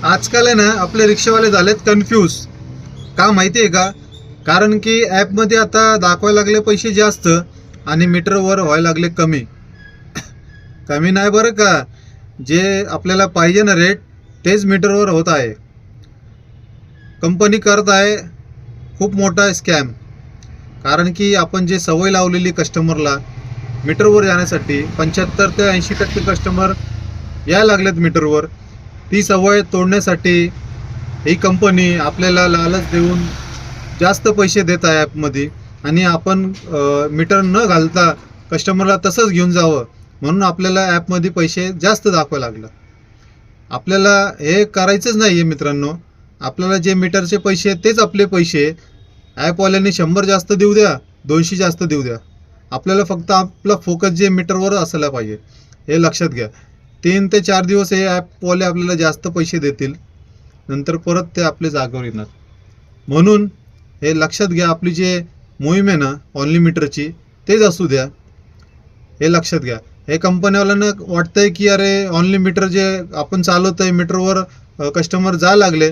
आजकाल आहे ना आपले रिक्षावाले झालेत कन्फ्यूज. का माहिती आहे का? कारण की ॲपमध्ये आता दाखवायला लागले पैसे जास्त आणि मीटरवर व्हायला लागले कमी. कमी नाही बरं का, जे आपल्याला पाहिजे ना रेट तेच मीटरवर होत आहे. कंपनी करत आहे खूप मोठा स्कॅम. कारण की आपण जे सवय लावलेली कस्टमरला मीटरवर जाण्यासाठी 75 ते 80% कस्टमर यायला लागलेत मीटरवर. ती सवय तोडण्यासाठी ही कंपनी आपल्याला लालच देऊन जास्त पैसे देत आहे ॲपमध्ये आणि आपण मीटर न घालता कस्टमरला तसंच घेऊन जावं म्हणून आपल्याला ॲपमध्ये पैसे जास्त दाखवायला लागलं. आपल्याला हे करायचंच नाही आहे मित्रांनो. आपल्याला जे मीटरचे पैसे आहेत तेच आपले पैसे. ॲपवाल्यांनी 100 जास्त देऊ द्या, 200 जास्त देऊ द्या, आपल्याला फक्त आपला फोकस जे मीटरवर असायला पाहिजे हे लक्षात घ्या. 3 ते 4 दिवस हे ॲपवाले आपल्याला जास्त पैसे देतील, नंतर परत ते आपले जागेवर येणार. म्हणून हे लक्षात घ्या, आपली जे मोहीम आहे ना ऑनली मीटरची तेच असू द्या, हे लक्षात घ्या. हे कंपनीवाल्यांना वाटतंय की अरे ऑनली मीटर जे आपण चालवत आहे मीटरवर कस्टमर जा लागले,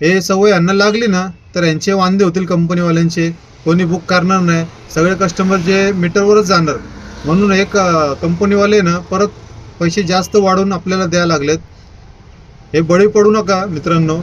हे सवय यांना लागली ना तर यांचे वांदे होतील कंपनीवाल्यांचे. कोणी बुक करणार नाही, सगळे कस्टमर जे मीटरवरच जाणार. म्हणून एक कंपनीवाले ना परत पैसे जास्त वाढवून आपल्याला द्यायला लागलेत. हे बळी पडू नका मित्रांनो.